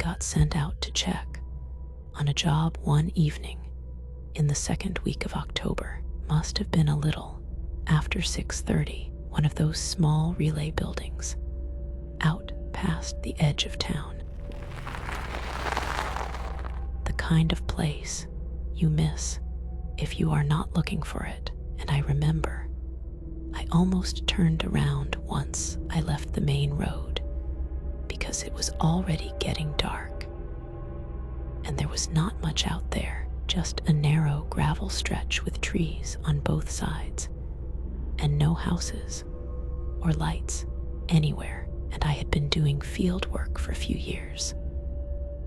got sent out to check on a job one evening in the second week of October. Must have been a little after 6:30, one of those small relay buildings out past the edge of town. The kind of place you miss if you are not looking for it. And I remember I almost turned around once I left the main road because it was already getting dark and there was not much out there, just a narrow gravel stretch with trees on both sides and no houses or lights anywhere. And I had been doing field work for a few years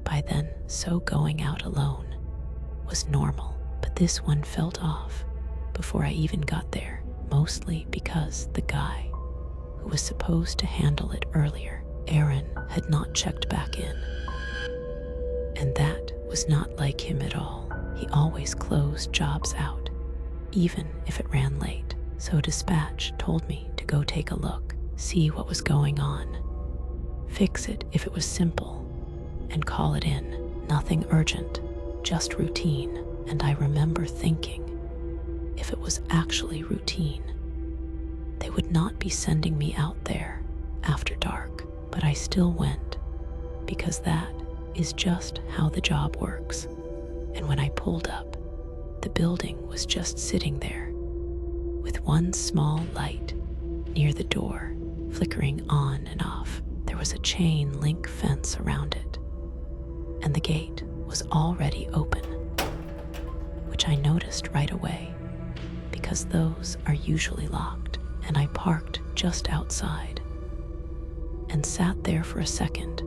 by then, so going out alone was normal. But this one felt off before I even got there, mostly because the guy who was supposed to handle it earlier, Aaron, had not checked back in. And that was not like him at all. He always closed jobs out, even if it ran late. So dispatch told me to go take a look, see what was going on, fix it if it was simple, and call it in. Nothing urgent, just routine. And I remember thinking, if it was actually routine, they would not be sending me out there after dark. But I still went, because that is just how the job works. And when I pulled up, the building was just sitting there, with one small light near the door, flickering on and off. There was a chain link fence around it, and the gate was already open, which I noticed right away, because those are usually locked. And I parked just outside and sat there for a second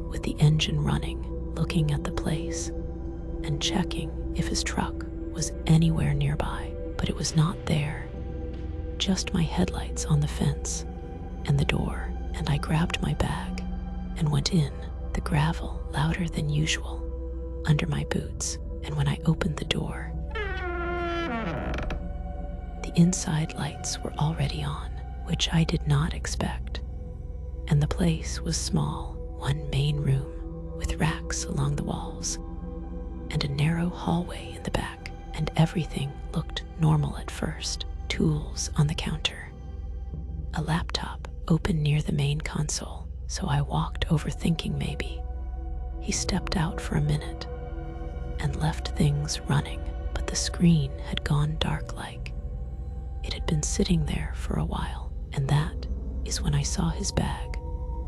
with the engine running, looking at the place and checking if his truck was anywhere nearby. But it was not there, just my headlights on the fence and the door. And I grabbed my bag and went in, the gravel louder than usual under my boots. And when I opened the door, the inside lights were already on, which I did not expect. And the place was small, one main room with racks along the walls and a narrow hallway in the back. And everything looked normal at first. Tools on the counter, a laptop open near the main console. So I walked over thinking maybe he stepped out for a minute and left things running. But the screen had gone dark, like it had been sitting there for a while. And that is when I saw his bag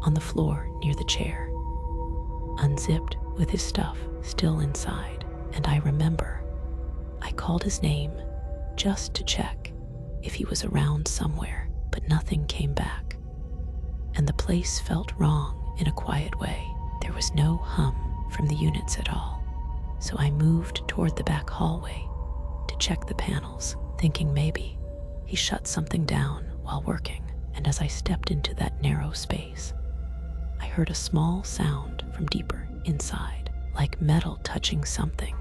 on the floor near the chair, unzipped with his stuff still inside. And I remember I called his name just to check if he was around somewhere, but nothing came back. And the place felt wrong in a quiet way. There was no hum from the units at all. So I moved toward the back hallway to check the panels, thinking maybe he shut something down while working. And as I stepped into that narrow space, I heard a small sound from deeper inside, like metal touching something.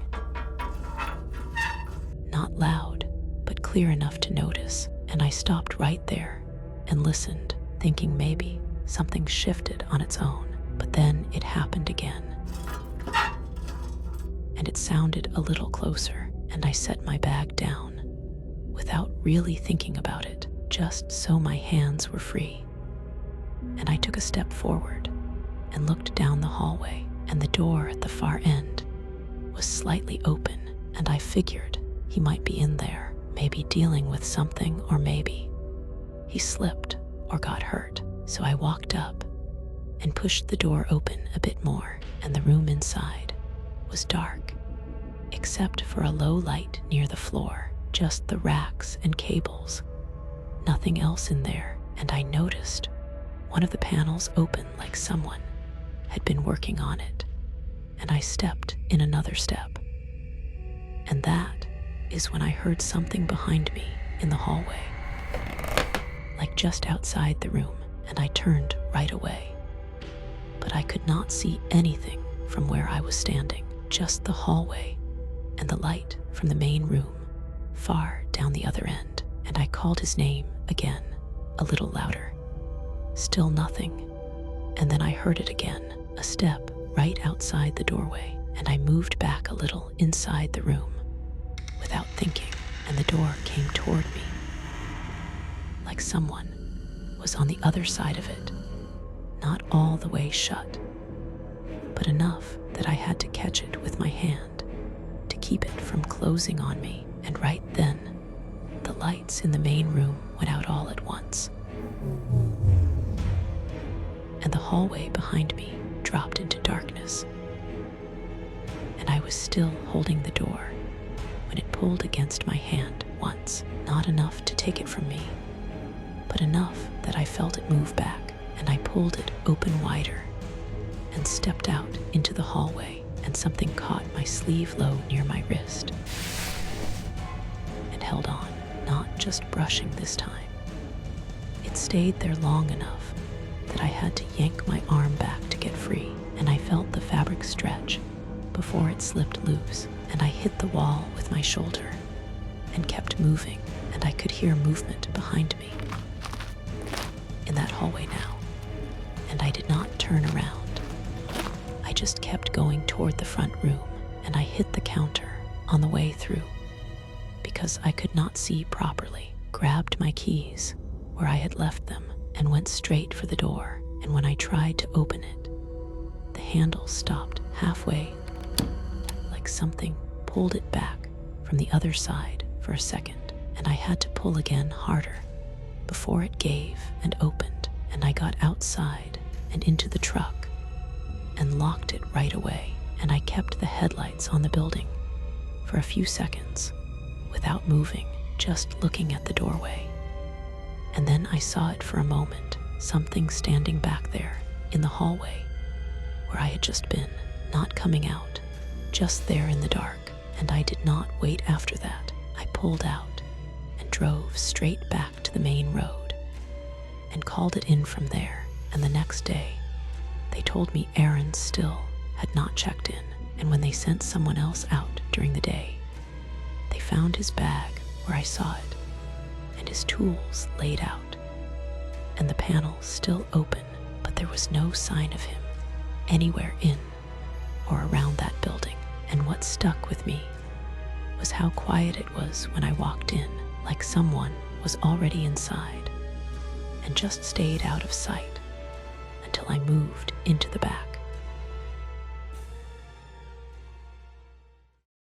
Not loud, but clear enough to notice. And I stopped right there and listened, thinking maybe something shifted on its own. But then it happened again. And it sounded a little closer, and I set my bag down without really thinking about it, just so my hands were free. And I took a step forward and looked down the hallway, and the door at the far end was slightly open. And I figured he might be in there, maybe dealing with something, or maybe he slipped or got hurt. So I walked up and pushed the door open a bit more, and the room inside was dark, except for a low light near the floor, just the racks and cables, nothing else in there. And I noticed one of the panels open, like someone had been working on it. And I stepped in another step, and that is when I heard something behind me in the hallway, like just outside the room. And I turned right away, but I could not see anything from where I was standing, just the hallway and the light from the main room far down the other end. And I called his name again, a little louder. Still nothing. And then I heard it again, a step right outside the doorway, and I moved back a little inside the room without thinking, and the door came toward me, like someone was on the other side of it, not all the way shut, but enough that I had to catch it with my hand to keep it from closing on me. And right then, the lights in the main room went out all at once, and the hallway behind me dropped into darkness. And I was still holding the door when it pulled against my hand once, not enough to take it from me, but enough that I felt it move back, and I pulled it open wider and stepped out into the hallway, and something caught my sleeve low near my wrist and held on, not just brushing this time. It stayed there long enough that I had to yank my arm back to get free, and I felt the fabric stretch before it slipped loose, and I hit the wall with my shoulder and kept moving, and I could hear movement behind me in that hallway now, and I did not turn around. I just kept going toward the front room, and I hit the counter on the way through because I could not see properly, grabbed my keys where I had left them, and went straight for the door. And when I tried to open it, the handle stopped halfway, like something pulled it back from the other side for a second, and I had to pull again harder before it gave and opened, and I got outside and into the truck and locked it right away. And I kept the headlights on the building for a few seconds without moving, just looking at the doorway. And then I saw it for a moment, something standing back there in the hallway where I had just been, not coming out, just there in the dark. And I did not wait after that. I pulled out and drove straight back to the main road and called it in from there. And the next day, they told me Aaron still had not checked in, and when they sent someone else out during the day, they found his bag where I saw it, and his tools laid out, and the panel still open, but there was no sign of him anywhere in or around that building. And what stuck with me was how quiet it was when I walked in, like someone was already inside and just stayed out of sight until I moved into the back.